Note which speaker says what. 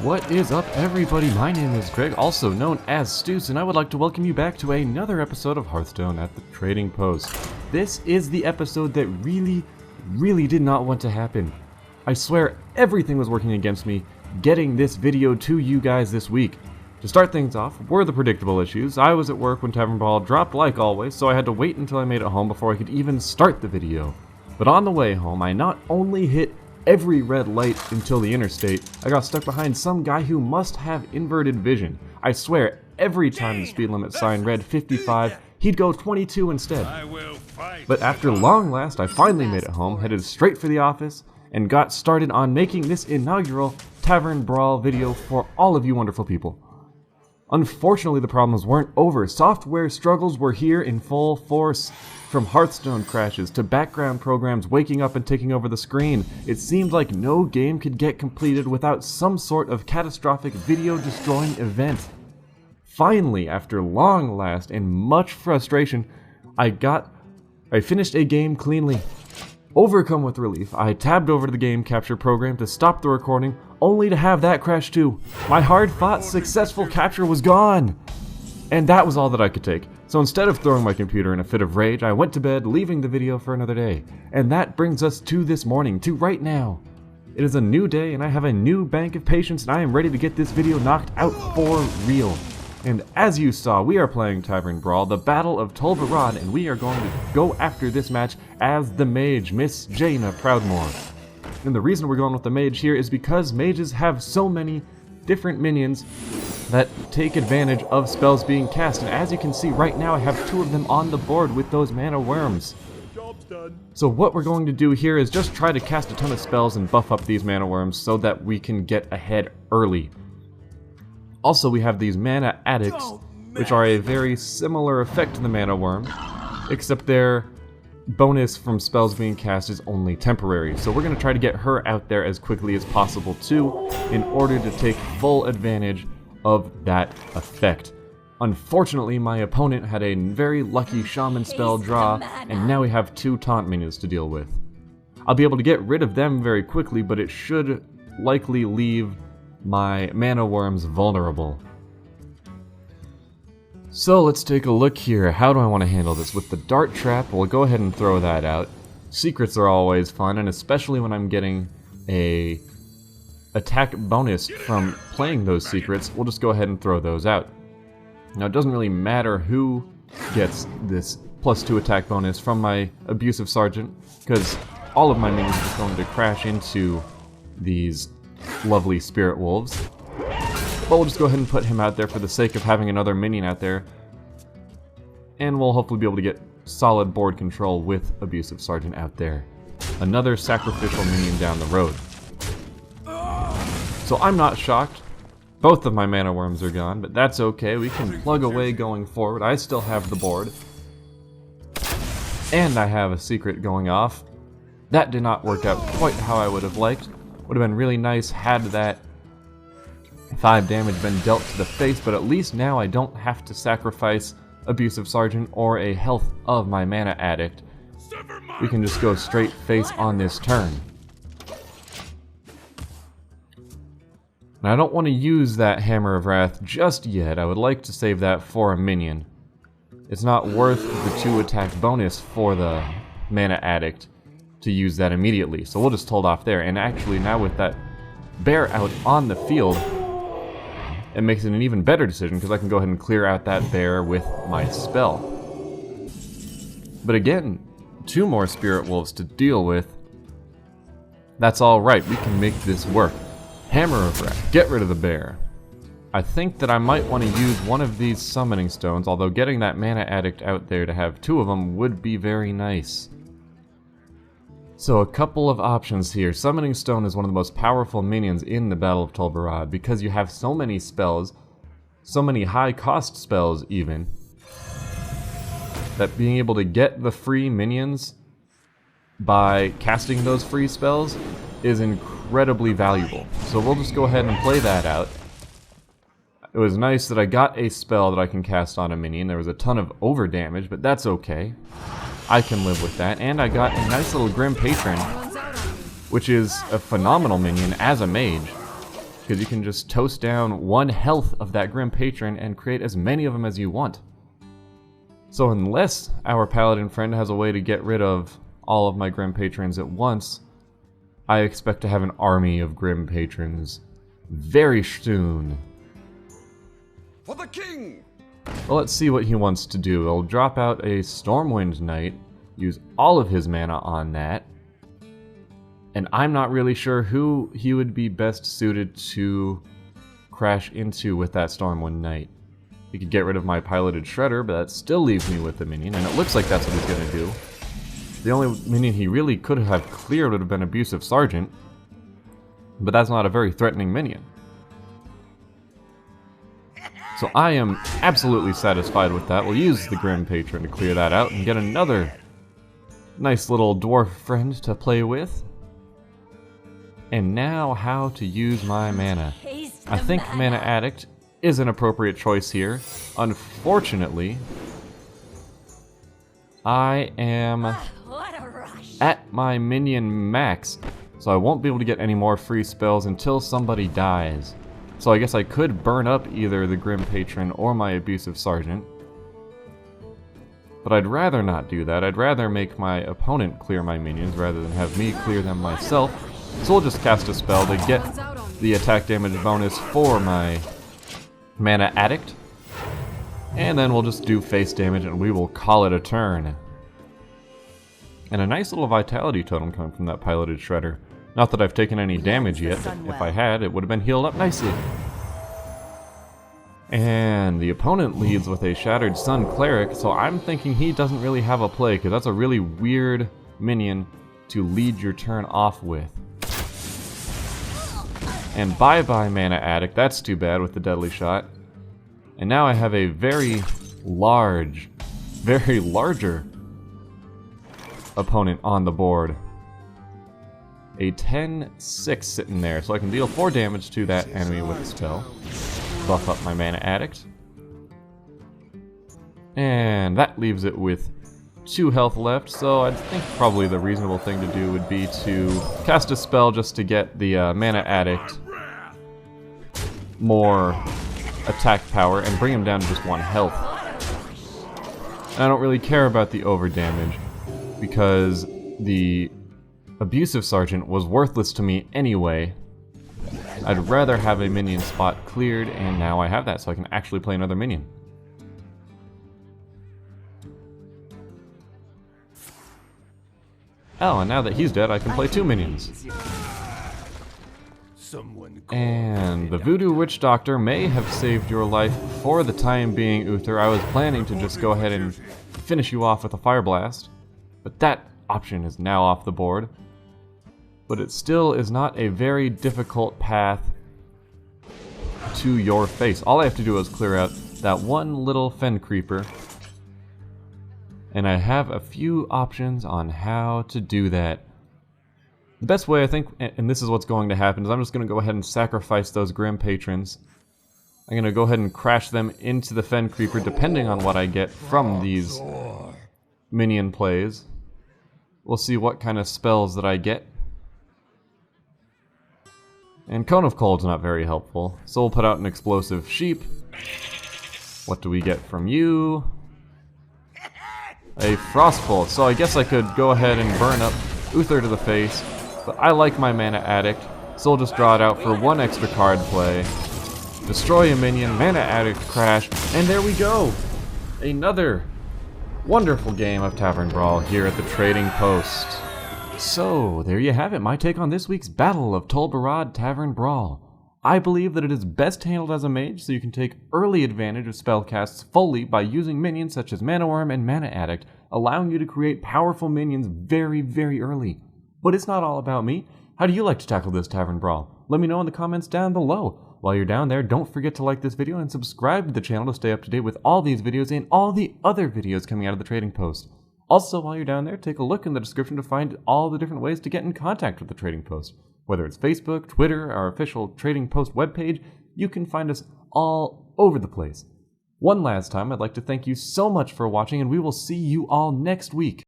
Speaker 1: What is up, everybody? My name is Greg, also known as Stews, and I would like to welcome you back to another episode of Hearthstone at the Trading Post. This is the episode that really did not want to happen. I swear everything was working against me getting this video to you guys this week. To start things off were the predictable issues. I was at work when Tavern Brawl dropped like always, so I had to wait until I made it home before I could even start the video. But on the way home, I not only hit every red light until the interstate, I got stuck behind some guy who must have inverted vision. I swear, every time the speed limit sign read 55, he'd go 22 instead. But after long last, I finally made it home, headed straight for the office, and got started on making this inaugural Tavern Brawl video for all of you wonderful people. Unfortunately, the problems weren't over. Software struggles were here in full force. From Hearthstone crashes to background programs waking up and taking over the screen, it seemed like no game could get completed without some sort of catastrophic video-destroying event. Finally, after long last and much frustration, I finished a game cleanly. Overcome with relief, I tabbed over to the game capture program to stop the recording, only to have that crash too. My hard-fought, successful capture was gone! And that was all that I could take. So instead of throwing my computer in a fit of rage, I went to bed, leaving the video for another day. And that brings us to this morning, to right now. It is a new day, and I have a new bank of patience, and I am ready to get this video knocked out for real. And as you saw, we are playing Tavern Brawl, the Battle of Tol Barad, and we are going to go after this match as the mage, Miss Jaina Proudmoore. And the reason we're going with the mage here is because mages have so many different minions that take advantage of spells being cast, and as you can see right now, I have two of them on the board with those mana worms.
Speaker 2: Job's done.
Speaker 1: So what we're going to do here is just try to cast a ton of spells and buff up these mana worms so that we can get ahead early. Also, we have these mana addicts, which are a very similar effect to the mana worm, except their bonus from spells being cast is only temporary. So we're going to try to get her out there as quickly as possible too, in order to take full advantage of that effect. Unfortunately, my opponent had a very lucky shaman spell draw, and now we have two taunt minions to deal with. I'll be able to get rid of them very quickly, but it should likely leave my mana worms vulnerable. So let's take a look here. How do I want to handle this? With the dart trap, we'll go ahead and throw that out. Secrets are always fun, and especially when I'm getting a attack bonus from playing those secrets, we'll just go ahead and throw those out. Now it doesn't really matter who gets this +2 attack bonus from my abusive sergeant, because all of my minions are just going to crash into these lovely spirit wolves. But we'll just go ahead and put him out there for the sake of having another minion out there, and we'll hopefully be able to get solid board control with abusive sergeant out there. Another sacrificial minion down the road. So I'm not shocked. Both of my mana worms are gone, but that's okay. We can plug away going forward. I still have the board. And I have a secret going off. That did not work out quite how I would have liked. Would have been really nice had that 5 damage been dealt to the face, but at least now I don't have to sacrifice abusive sergeant or a health of my mana addict. We can just go straight face on this turn. And I don't want to use that Hammer of Wrath just yet. I would like to save that for a minion. It's not worth the 2 attack bonus for the mana addict to use that immediately, so we'll just hold off there. And actually, now with that bear out on the field, it makes it an even better decision because I can go ahead and clear out that bear with my spell. But again, 2 more spirit wolves to deal with. That's alright, we can make this work. Hammer of Wrath, get rid of the bear. I think that I might want to use one of these summoning stones, although getting that mana addict out there to have 2 of them would be very nice. So a couple of options here. Summoning Stone is one of the most powerful minions in the Battle of Tol Barad because you have so many spells, so many high cost spells even, that being able to get the free minions by casting those free spells is incredibly valuable. So we'll just go ahead and play that out. It was nice that I got a spell that I can cast on a minion. There was a ton of over damage, but that's okay. I can live with that, and I got a nice little Grim Patron, which is a phenomenal minion as a mage. because you can just toast down 1 health of that Grim Patron and create as many of them as you want. So unless our paladin friend has a way to get rid of all of my Grim Patrons at once, I expect to have an army of Grim Patrons very soon.
Speaker 2: For the king!
Speaker 1: Well, let's see what he wants to do. He'll drop out a Stormwind Knight, use all of his mana on that, and I'm not really sure who he would be best suited to crash into with that Stormwind Knight. He could get rid of my piloted Shredder, but that still leaves me with the minion, and it looks like that's what he's going to do. The only minion he really could have cleared would have been Abusive Sergeant, but that's not a very threatening minion. So I am absolutely satisfied with that. We'll use the Grim Patron to clear that out and get another nice little dwarf friend to play with. And now how to use my mana. I think Mana Addict is an appropriate choice here. Unfortunately, I am at my minion max, so I won't be able to get any more free spells until somebody dies. So I guess I could burn up either the Grim Patron or my Abusive Sergeant. But I'd rather not do that. I'd rather make my opponent clear my minions rather than have me clear them myself. So we'll just cast a spell to get the attack damage bonus for my Mana Addict. And then we'll just do face damage and we will call it a turn. And a nice little Vitality Totem coming from that piloted Shredder. Not that I've taken any damage yet, but if I had, it would have been healed up nicely. And the opponent leads with a Shattered Sun Cleric, so I'm thinking he doesn't really have a play, because that's a really weird minion to lead your turn off with. And bye-bye Mana Addict, that's too bad with the Deadly Shot. And now I have a very larger opponent on the board. A 10-6 sitting there, so I can deal 4 damage to that enemy with a spell. Buff up my Mana Addict. And that leaves it with 2 health left, so I think probably the reasonable thing to do would be to cast a spell just to get the Mana Addict more attack power and bring him down to just 1 health. And I don't really care about the over damage, because the Abusive Sergeant was worthless to me anyway. I'd rather have a minion spot cleared, and now I have that, so I can actually play another minion. Oh, and now that he's dead, I can play 2 minions. And the Voodoo Witch Doctor may have saved your life for the time being, Uther. I was planning to just go ahead and finish you off with a Fire Blast, but that option is now off the board. But it still is not a very difficult path to your face. All I have to do is clear out that 1 little Fen Creeper, and I have a few options on how to do that. The best way, I think, and this is what's going to happen, is I'm just going to go ahead and sacrifice those Grim Patrons. I'm going to go ahead and crash them into the Fen Creeper, depending on what I get from these minion plays. We'll see what kind of spells that I get. And Cone of Cold's not very helpful, so we'll put out an Explosive Sheep. What do we get from you? A Frostbolt, so I guess I could go ahead and burn up Uther to the face, but I like my Mana Addict, so we'll just draw it out for 1 extra card play. Destroy a minion, Mana Addict crash, and there we go! Another wonderful game of Tavern Brawl here at the Trading Post. So, there you have it, my take on this week's Battle of Tol Barad Tavern Brawl. I believe that it is best handled as a mage, so you can take early advantage of spellcasts fully by using minions such as Mana Worm and Mana Addict, allowing you to create powerful minions very, very early. But it's not all about me. How do you like to tackle this Tavern Brawl? Let me know in the comments down below. While you're down there, don't forget to like this video and subscribe to the channel to stay up to date with all these videos and all the other videos coming out of the Trading Post. Also, while you're down there, take a look in the description to find all the different ways to get in contact with the Trading Post. Whether it's Facebook, Twitter, our official Trading Post webpage, you can find us all over the place. One last time, I'd like to thank you so much for watching, and we will see you all next week.